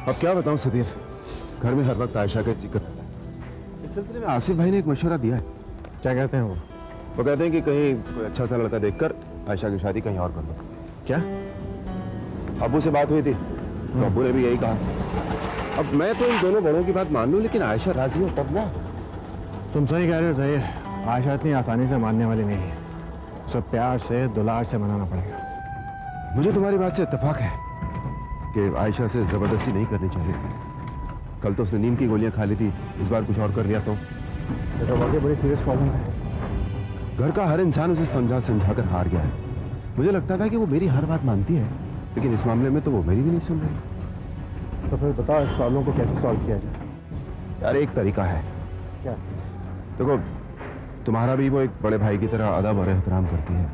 अब क्या बताऊं सुधीर, घर में हर वक्त आयशा का जिक्र रहता है। इस सिलसिले में आसिफ भाई ने एक मशवरा दिया है। क्या कहते हैं वो कहते हैं कि कहीं कोई अच्छा सा लड़का देखकर आयशा की शादी कहीं और कर दो। क्या? अब्बू से बात हुई थी तो अब्बू ने भी यही कहा। अब मैं तो इन दोनों बड़ों की बात मान लूं, लेकिन आयशा राजी हो तब ना। तुम सही कह रहे हो ज़हीर, आयशा इतनी आसानी से मानने वाली नहीं है। उसे प्यार से दुलार से मनाना पड़ेगा। मुझे तुम्हारी बात से इत्तेफाक है कि आयशा से जबरदस्ती नहीं करनी चाहिए। कल तो उसने नींद की गोलियां खा ली थी, इस बार कुछ और कर लिया तो ये तो वाकई बड़ी सीरियस प्रॉब्लम है। घर का हर इंसान उसे समझा समझा कर हार गया है। मुझे लगता था कि वो मेरी हर बात मानती है, लेकिन इस मामले में तो वो मेरी भी नहीं सुन रही। तो फिर बताओ इस प्रॉब्लम को कैसे सॉल्व किया जाए? यार एक तरीका है। क्या? देखो, तुम्हारा भी वो एक बड़े भाई की तरह अदब और एहतराम करती है,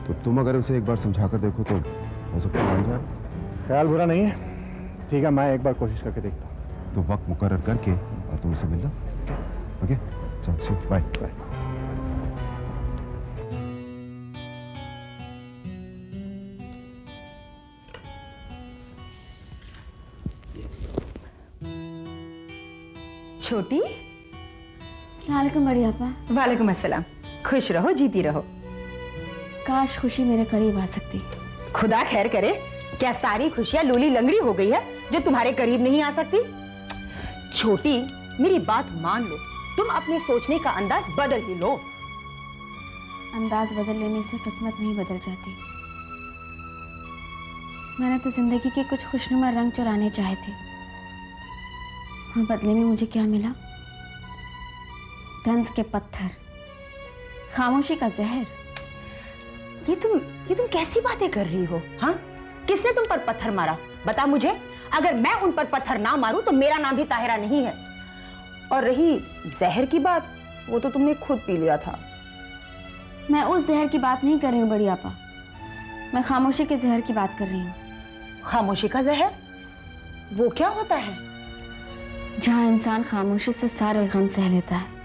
तो तुम अगर उसे एक बार समझा कर देखो तो हो सकता है मान जाए। ख्याल बुरा नहीं है, ठीक है, मैं एक बार कोशिश करके देखता हूँ। तो वक्त मुकर्रर करके और तुम उसे मिल लो। ओके, चल सी बाय बाय। छोटी। वालेकुम बड़ी आपा। वालेकुम अस्सलाम। खुश रहो, जीती रहो। काश खुशी मेरे करीब आ सकती। खुदा खैर करे, क्या सारी खुशियां लूली लंगड़ी हो गई है जो तुम्हारे करीब नहीं आ सकती? छोटी, मेरी बात मान लो, तुम अपने सोचने का अंदाज बदल ही लो। अंदाज बदल लेने से किस्मत नहीं बदल जाती। मैंने तो जिंदगी के कुछ खुशनुमा रंग चुराने चाहे थे, और बदले में मुझे क्या मिला? तंज के पत्थर, खामोशी का जहर। ये तुम कैसी बातें कर रही हो? हाँ, किसने तुम पर पत्थर मारा? बता मुझे। अगर मैं उन पर पत्थर ना मारूं तो मेरा नाम भी ताहिरा नहीं है। और रही जहर की बात, वो तो तुमने खुद पी लिया था। मैं उस जहर की बात नहीं कर रही हूँ बड़ी आपा, मैं खामोशी के जहर की बात कर रही हूँ। खामोशी का जहर? वो क्या होता है? जहाँ इंसान खामोशी से सारे गम सह लेता है।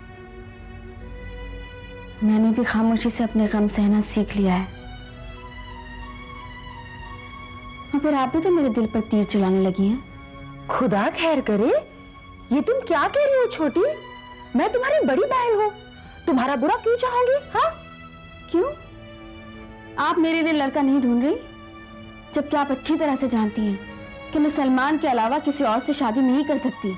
मैंने भी खामोशी से अपने गम सहना सीख लिया है। और फिर आप भी तो मेरे दिल पर तीर चलाने लगी हैं। खुदा खैर करे, ये तुम क्या कह रही हो छोटी? मैं तुम्हारी बड़ी बहन हूँ, तुम्हारा बुरा क्यों चाहूंगी? हाँ? क्यों? आप मेरे लिए लड़का नहीं ढूंढ रही, जबकि आप अच्छी तरह से जानती हैं कि मैं सलमान के अलावा किसी और से शादी नहीं कर सकती।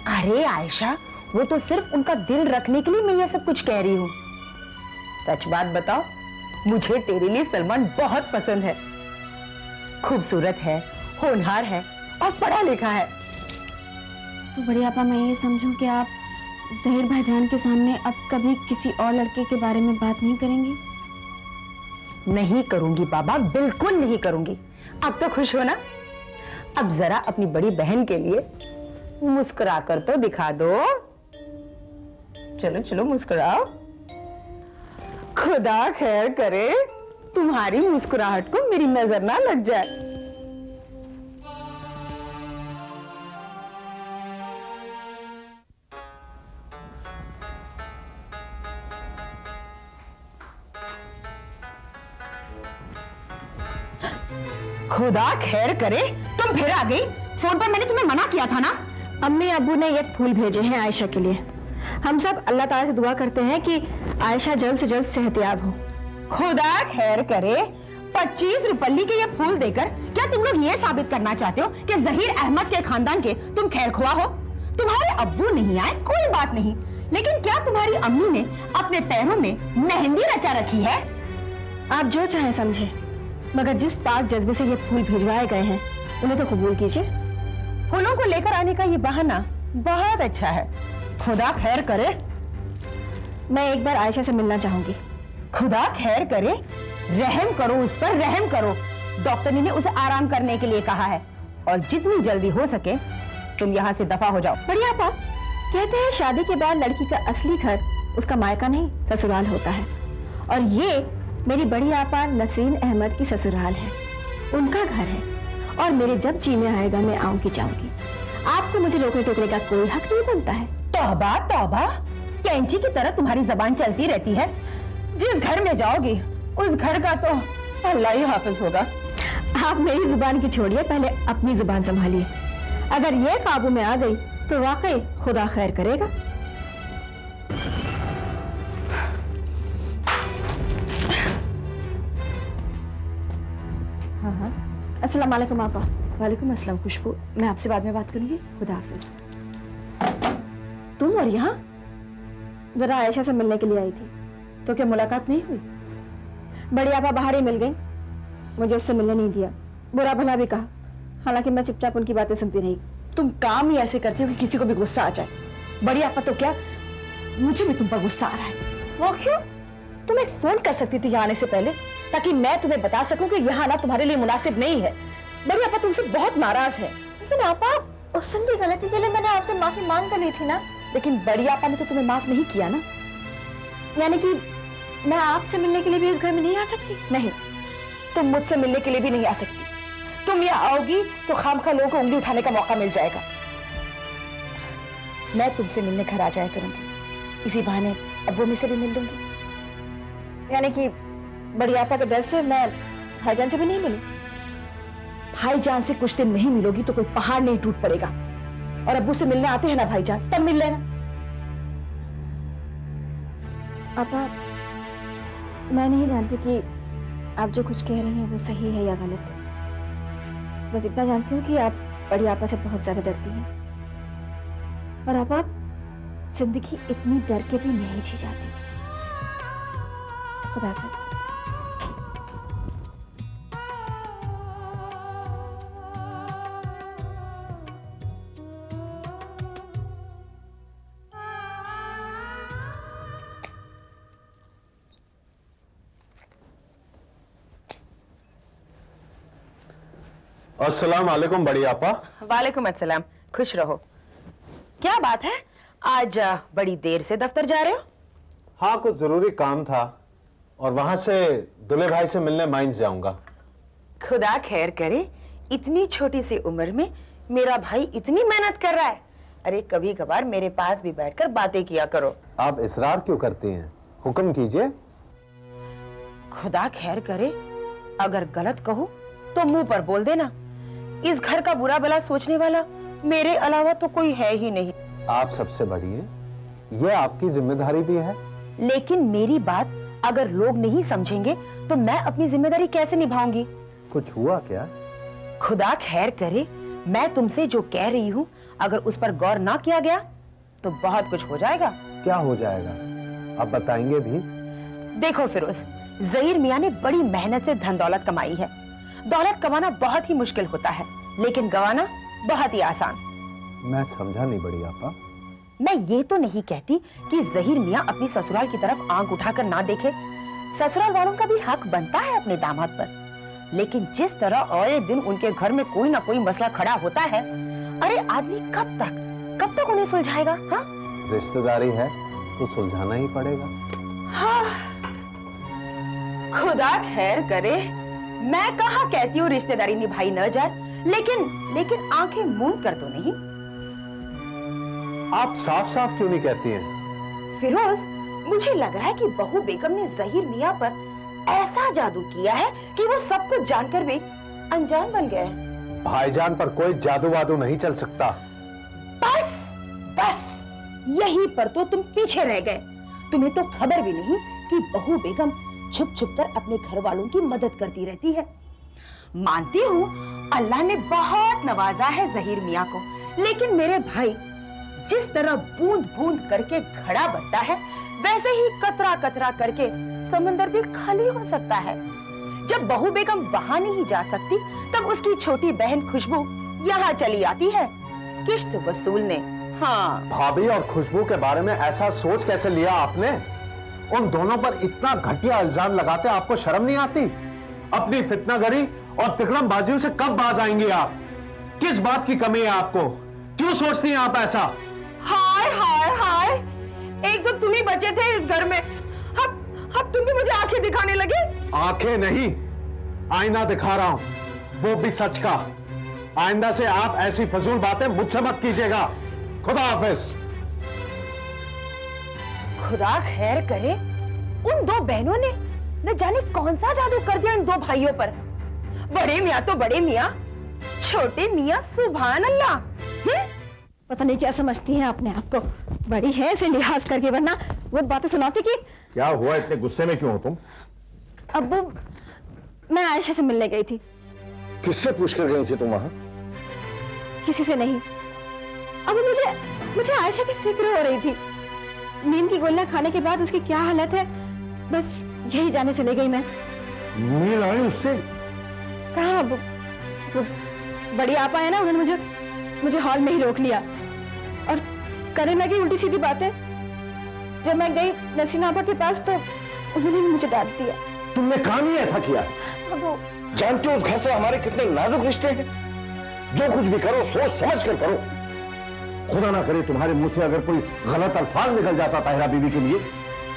अरे आयशा, वो तो सिर्फ उनका दिल रखने के लिए मैं ये सब कुछ कह रही हूँ। सच बात बताओ, मुझे तेरे लिए सलमान बहुत पसंद है। खूबसूरत है, होनहार है और पढ़ा लिखा है। तो बड़ी आपा, मैं ये समझूं कि आप ज़हीर भाईजान के सामने अब कभी किसी और लड़के के बारे में बात नहीं करेंगी? नहीं करूंगी बाबा, बिल्कुल नहीं करूंगी। अब तो खुश हो ना? अब जरा अपनी बड़ी बहन के लिए मुस्कुरा कर तो दिखा दो। चलो चलो मुस्कुराओ। खुदा खैर करे, तुम्हारी मुस्कुराहट को मेरी नजर ना लग जाए। खुदा खैर करे, तुम फिर आ गई। फोन पर मैंने तुम्हें मना किया था ना। अम्मी अब्बू ने ये फूल भेजे हैं आयशा के लिए। हम सब अल्लाह ताला से दुआ करते हैं कि आयशा जल्द से जल्द सेहतयाब हो। खुदा खैर करे, 25 रुपये के ये फूल देकर क्या तुम लोग ये साबित करना चाहते हो कि ज़हीर अहमद के खानदान के तुम खैर खुआ हो? तुम्हारे अब्बू नहीं आए कोई बात नहीं, लेकिन क्या तुम्हारी अम्मी ने अपने पैरों में मेहंदी रचा रखी है? आप जो चाहें समझे, मगर जिस पाक जज्बे से ये फूल भिजवाए गए हैं उन्हें तो कबूल कीजिए। फूलों को लेकर आने का ये बहाना बहुत अच्छा है। खुदा खैर करे, मैं एक बार आयशा से मिलना चाहूंगी। खुदा खैर करे, रहम करो उस पर, रहम करो। डॉक्टर ने उसे आराम करने के लिए कहा है, और जितनी जल्दी हो सके तुम यहाँ से दफा हो जाओ। बढ़िया आपा, कहते हैं शादी के बाद लड़की का असली घर उसका मायका नहीं ससुराल होता है, और ये मेरी बड़ी आपा नसरीन अहमद की ससुराल है, उनका घर है, और मेरे जब जी में आएगा मैं आऊंगी जाऊंगी। आपको मुझे रोकने टोकने का कोई हक नहीं बनता है। तौबा तौबा, कैंची की तरह तुम्हारी जबान चलती रहती है। जिस घर में जाओगी उस घर का तो अल्लाह ही हाफिज होगा। आप मेरी जुबान की छोड़िए, पहले अपनी जुबान संभालिए। अगर ये काबू में आ गई तो वाकई खुदा खैर करेगा। हाँ, अस्सलाम वालेकुम आपा। वालेकुम अस्सलाम खुशबू, मैं आपसे बाद में बात करूंगी, खुदा हाफिज। तुम और यहाँ? जरा आयशा से मिलने के लिए आई थी, तो क्या मुलाकात नहीं हुई? बड़ी आपा बाहर ही मिल गई, मुझे उससे मिलने नहीं दिया, बुरा भला भी कहा, हालांकि मैं चुपचाप उनकी बातें सुनती रही। तुम काम ही ऐसे करती हो कि किसी को भी गुस्सा आ जाए। बड़ी आपा तो क्या, मुझे भी तुम पर गुस्सा आ रहा है। वो क्यों? तुम एक फोन कर सकती थी यहाँ आने से पहले, ताकि मैं तुम्हें बता सकूं कि यहाँ आना तुम्हारे लिए मुनासिब नहीं है। बड़ी आपा तुमसे बहुत नाराज है। लेकिन आपा, उस दिन की गलती के लिए मैंने आपसे माफी मांग कर ली थी ना। लेकिन बड़ी आपा ने तो तुम्हें माफ नहीं किया ना। यानी कि मैं आपसे मिलने के लिए भी इस घर में नहीं आ सकती? नहीं, तुम मुझसे मिलने के लिए भी नहीं आ सकती। तुम यहाँ आओगी तो खामखा लोगों को उंगली उठाने का मौका मिल जाएगा। मैं तुमसे मिलने घर आ जाया करूंगी, इसी बहाने अब्बू में से भी मिल लूंगी। यानी कि बड़ी आपा के डर से मैं भाईजान से भी नहीं मिली। भाईजान से कुछ दिन नहीं मिलोगी तो कोई पहाड़ नहीं टूट पड़ेगा। और अब्बू से मिलने आते हैं ना भाईजान, तब मिल लेना। आपा, मैं नहीं जानती कि आप जो कुछ कह रही हैं वो सही है या गलत है। बस इतना जानती हूँ कि आप बड़ी आपा से बहुत ज्यादा डरती हैं। और आपा, जिंदगी इतनी डर के भी नहीं जी जाती। खुदा हाफिज। अस्सलाम वालेकुम बड़ी आपा। वालेकुम अस्सलाम, खुश रहो। क्या बात है, आज बड़ी देर से दफ्तर जा रहे हो? हाँ, कुछ जरूरी काम था और वहां से दुल्हे भाई से मिलने माइंस जाऊंगा। खुदा खैर करे, इतनी छोटी सी उम्र में मेरा भाई इतनी मेहनत कर रहा है। अरे कभी कभार मेरे पास भी बैठकर बातें किया करो। आप इसरार क्यों करती हैं? हुक्म कीजिए। खुदा खैर करे, अगर गलत कहूं तो मुंह पर बोल देना। इस घर का बुरा भला सोचने वाला मेरे अलावा तो कोई है ही नहीं। आप सबसे बड़ी हैं, यह आपकी जिम्मेदारी भी है। लेकिन मेरी बात अगर लोग नहीं समझेंगे तो मैं अपनी जिम्मेदारी कैसे निभाऊंगी? कुछ हुआ क्या? खुदा खैर करे, मैं तुमसे जो कह रही हूँ अगर उस पर गौर ना किया गया तो बहुत कुछ हो जाएगा। क्या हो जाएगा? आप बताएंगे भी? देखो फिरोज, ज़हीर मियाँ ने बड़ी मेहनत से धन दौलत कमाई है। दौलत कमाना बहुत ही मुश्किल होता है, लेकिन गंवाना बहुत ही आसान। मैं समझा नहीं बड़ी आपा। मैं ये तो नहीं कहती कि ज़हीर मियाँ अपनी ससुराल की तरफ आंख उठाकर ना देखे। ससुराल वालों का भी हक बनता है अपने दामाद पर। लेकिन जिस तरह आए दिन उनके घर में कोई ना कोई मसला खड़ा होता है, अरे आदमी कब तक उन्हें सुलझाएगा? हाँ, रिश्तेदारी है तो सुलझाना ही पड़ेगा। हाँ, खुदा खैर करे, मैं कहाँ कहती हूँ रिश्तेदारी निभाई न जाए, लेकिन आंखें मूंद कर तो नहीं। आप साफ साफ क्यों नहीं कहती हैं? फिरोज, मुझे लग रहा है कि बहू बेगम ने ज़हीर मियाँ पर ऐसा जादू किया है कि वो सब कुछ जानकर भी अनजान बन गए। भाईजान पर कोई जादू वादू नहीं चल सकता। बस यहीं पर तो तुम पीछे रह गए। तुम्हें तो खबर भी नहीं कि बहू बेगम छुप छुप कर अपने घर वालों की मदद करती रहती है। मानती हूँ अल्लाह ने बहुत नवाजा है ज़हीर मियाँ को, लेकिन मेरे भाई, जिस तरह बूंद बूंद करके घड़ा भरता है, वैसे ही कतरा कतरा करके समंदर भी खाली हो सकता है। जब बहू बेगम वहां नहीं जा सकती, तब उसकी छोटी बहन खुशबू यहाँ चली आती है किश्त वसूलने। हाँ, भाभी और खुशबू के बारे में ऐसा सोच कैसे लिया आपने? उन दोनों पर इतना घटिया इल्जाम लगाते आपको शर्म नहीं आती? अपनी फितनागरी और तिकड़म बाजियों से कब बाज आएंगी आप? किस बात की कमी है आपको? क्यों सोचती हैं आप ऐसा? हाय हाय हाय, एक तो तुम ही बचे थे इस घर में, अब तुम भी मुझे आंखें दिखाने लगे। आंखें नहीं, आईना दिखा रहा हूं, वो भी सच का। आइंदा से आप ऐसी फजूल बातें मुझसे मत कीजिएगा। खुदा हाफिज। खुदा खैर करे, उन दो बहनों ने न जाने कौन सा जादू कर दिया इन दो भाइयों पर। बड़े मियाँ तो बड़े मियाँ, छोटे मियाँ सुभान अल्लाह। पता नहीं क्या समझती हैं अपने आप को, बड़ी है इसे लिहाज करके, वरना वो बातें सुनाती कि क्या हुआ, इतने गुस्से में क्यों हो तुम? अब्बू, मैं आयशा से मिलने गई थी। किससे पूछ कर गई थी तुम वहां? किसी से नहीं। अब मुझे आयशा की फिक्र हो रही थी। नींद की गोलियां खाने के बाद उसकी क्या हालत है, बस यही जाने चले गई मैं। नींद आई उससे? कहाँ, वो बड़ी आपा है ना, उन्होंने मुझे हॉल में ही रोक लिया और करने लगी उल्टी सीधी बातें। जब मैं गई नसीना आपा के पास तो उन्होंने भी मुझे डांट दिया। तुमने काम ही ऐसा किया? अब वो जानते हो उस घर से हमारे कितने नाजुक रिश्ते हैं। जो कुछ भी करो सोच समझ कर करो। खुदा ना करे तुम्हारे मुंह से अगर कोई गलत अल्फाज निकल जाता ताहिरा बीवी के लिए,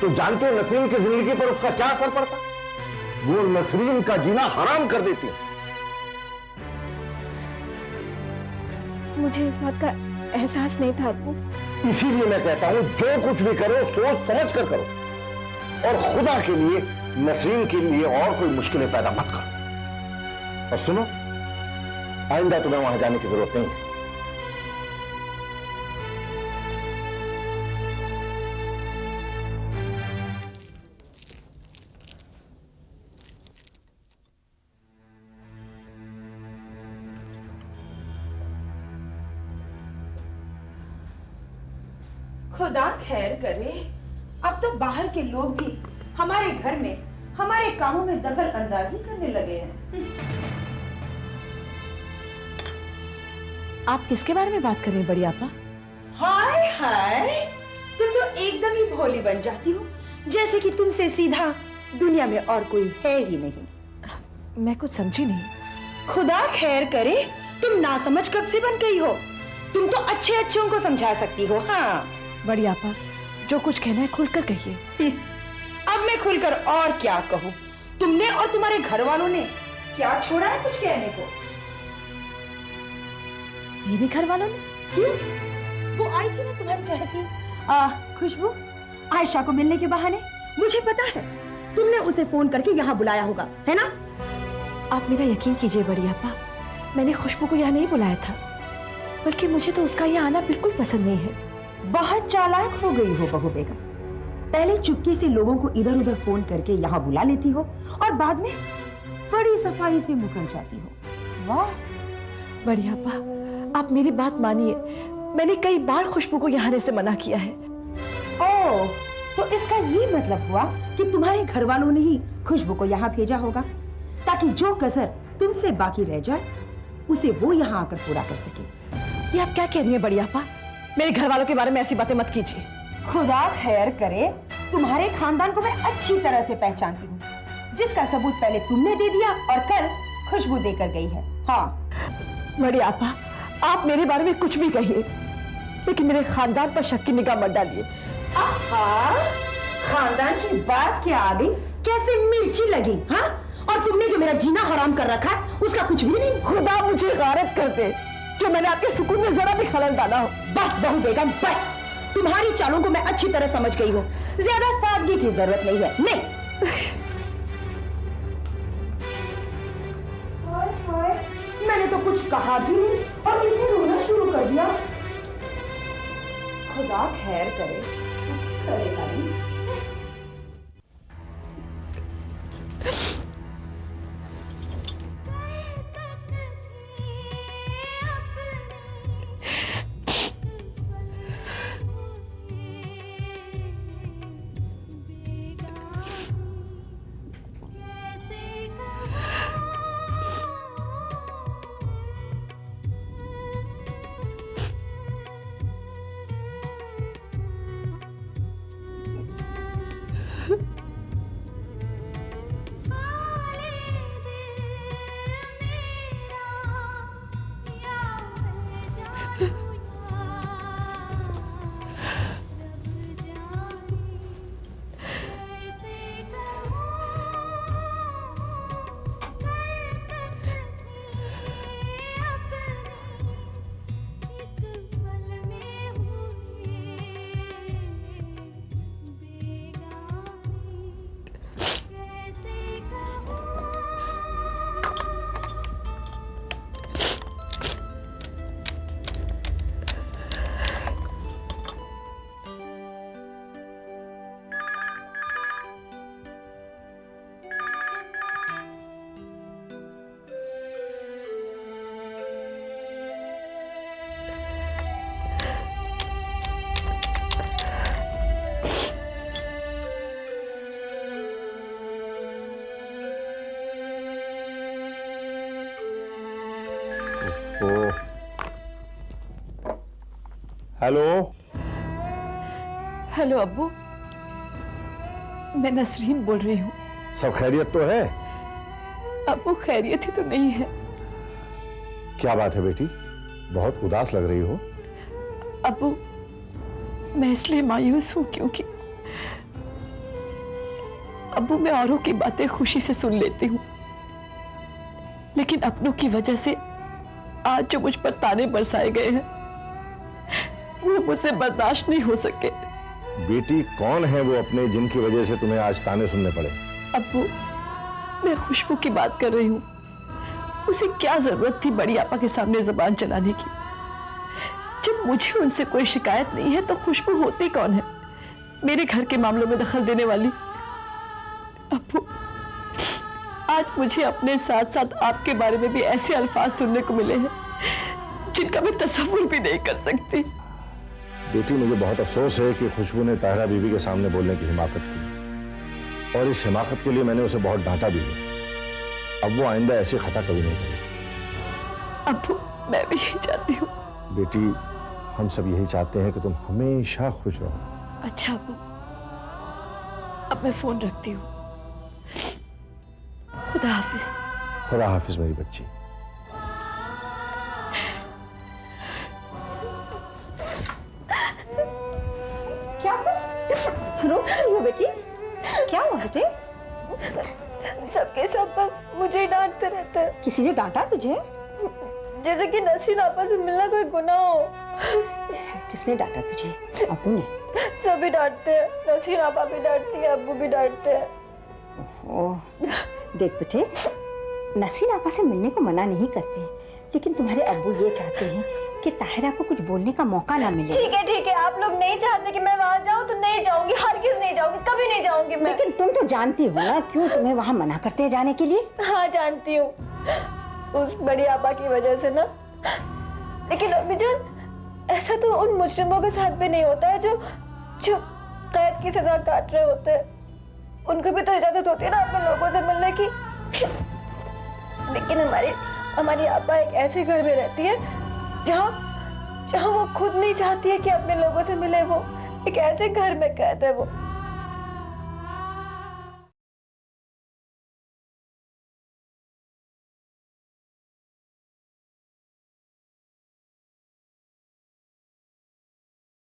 तो जानते हो नसरीन की जिंदगी पर उसका क्या असर पड़ता? वो नसरीन का जीना हराम कर देती। मुझे इस बात का एहसास नहीं था अब्बू। इसीलिए मैं कहता हूं जो कुछ भी करो सोच समझ कर करो, और खुदा के लिए नसरीन के लिए और कोई मुश्किलें पैदा मत करो। और सुनो, आइंदा तुम्हें वहां जाने की जरूरत नहीं है। खुदा खैर करे, अब तो बाहर के लोग भी हमारे घर में हमारे कामों में दखल अंदाजी करने लगे हैं। आप किसके बारे में बात कर रही हैं बड़ी आपा? हाय हाय, तुम तो एकदम ही भोली बन जाती हो, जैसे कि तुमसे सीधा दुनिया में और कोई है ही नहीं। मैं कुछ समझी नहीं। खुदा खैर करे, तुम नासमझ कब से बन गई हो? तुम तो अच्छे अच्छों को समझा सकती हो। हाँ बड़ी आपा, जो कुछ कहना है खुलकर कहिए। अब मैं खुलकर और क्या कहूँ? तुमने और तुम्हारे घर वालों ने क्या छोड़ा है कुछ कहने को? मेरे घर वालों ने? क्यों? वो आई थी ना तुम्हारी चहेती खुशबू, आयशा को मिलने के बहाने। मुझे पता है तुमने उसे फोन करके यहाँ बुलाया होगा, है ना? आप मेरा यकीन कीजिए बड़ी आपा, मैंने खुशबू को यहाँ नहीं बुलाया था, बल्कि मुझे तो उसका यहाँ आना बिल्कुल पसंद नहीं है। बहुत चालाक हो गई हो बहू बेगम। पहले चुपके से लोगों को इधर उधर फोन करके यहाँ बुला लेती हो और बाद में बड़ी सफाई से मुकर जाती हो। वाह बड़ी आपा, आप मेरी बात मानिए, मैंने कई बार खुशबू को यहाँ आने से मना किया है। ओह, तो इसका ये मतलब हुआ कि तुम्हारे घर वालों ने ही खुशबू को यहाँ भेजा होगा ताकि जो कसर तुमसे बाकी रह जाए उसे वो यहाँ आकर पूरा कर सके। ये आप क्या कह रही हैं बड़ी आपा? मेरे घर वालों के बारे में ऐसी बातें मत कीजिए। खुदा खैर करे, तुम्हारे खानदान को मैं अच्छी तरह से पहचानती हूँ, जिसका सबूत पहले तुमने दे दिया और कल खुशबू देकर गई है। हाँ बड़ी आपा, आप मेरे बारे में कुछ भी कहिए, लेकिन मेरे खानदान पर शक की निगाह मत डालिए। आहा, खानदान की बात क्या आ गई? कैसे मिर्ची लगी? हाँ, और तुमने जो मेरा जीना हराम कर रखा है उसका कुछ भी नहीं। खुदा मुझे गारत कर दे जो मैंने आपके सुकून में जरा भी खलल डाला हो। बस बहू बेगम, बस। तुम्हारी चालों को मैं अच्छी तरह समझ गई हूँ, ज्यादा सादगी की जरूरत नहीं है। नहीं। हाय हाय, मैंने तो कुछ कहा भी नहीं और इसने रोना शुरू कर दिया। खुदा खैर करे, करेगा नहीं। हेलो। हेलो अब्बू, मैं नसरीन बोल रही हूँ। सब खैरियत तो है? अब्बू खैरियत ही तो नहीं है। क्या बात है बेटी, बहुत उदास लग रही हो। अब्बू, मैं इसलिए मायूस हूँ क्योंकि अब्बू मैं औरों की बातें खुशी से सुन लेती हूँ, लेकिन अपनों की वजह से आज जो मुझ पर ताने बरसाए गए हैं वो मुझसे बर्दाश्त नहीं हो सके। बेटी कौन है वो अपने जिनकी वजह से तुम्हें आज ताने सुनने पड़े? अब्बू, मैं खुशबू की बात कर रही हूँ। उसे क्या जरूरत थी बड़ी आपा के सामने जबान चलाने की? जब मुझे उनसे कोई शिकायत नहीं है तो खुशबू होती कौन है मेरे घर के मामलों में दखल देने वाली? अब्बू, आज मुझे अपने साथ साथ आपके बारे में भी ऐसे अल्फाज सुनने को मिले हैं जिनका मैं तसव्वुर भी नहीं कर सकती। बेटी मुझे बहुत अफसोस है कि खुशबू ने ताहिरा बीवी के सामने बोलने की हिमाकत की, और इस हिमाकत के लिए मैंने उसे बहुत डांटा भी है। अब वो आइंदा ऐसी खता कभी नहीं करेगी। अब्बू, मैं भी यही चाहती हूँ। बेटी, हम सब यही चाहते हैं कि तुम हमेशा खुश रहो। अच्छा अब्बू, अब मैं फोन रखती हूँ। खुदा हाफिज। खुदा हाफिज मेरी बच्ची। क्या रो रही हो बेटी? क्या हुआ बेटे? सबके सब बस मुझे ही डांटते रहते हैं, किसी ने डांटा तुझे? जैसे कि नसरीन आपा से मिलना कोई गुनाह हो। किसने डांटा तुझे? अब्बू ने? सभी डांटते हैं, नसरीन आपा भी डांटती है, अब्बू भी डांटते हैं। ओह, देख बेटे, नसरीन आपा से मिलने को मना नहीं करते, लेकिन तुम्हारे अब्बू ये चाहते हैं कि ताहिरा को कुछ बोलने का मौका ना मिले। ठीक है, आप लोग नहीं चाहते कि मैं वहाँ जाऊँ तो नहीं जाऊंगी, हरगिज नहीं जाऊंगी, कभी नहीं जाऊंगी मैं। लेकिन तुम तो जानती हो ना क्यों तुम्हें वहाँ मना करते हैं जाने के लिए। हाँ जानती हूँ, उस बड़ी आपा की वजह से ना। लेकिन अम्मी जान, ऐसा तो उन मुजरिमों के साथ भी नहीं होता है जो कैद की सजा काट रहे होते हैं। उनको भी तो इजाजत होती है ना अपने लोगों से मिलने की। लेकिन हमारी आपा एक ऐसे घर में रहती है जहाँ वो खुद नहीं चाहती है कि अपने लोगों से मिले। वो एक ऐसे घर में कैद है वो।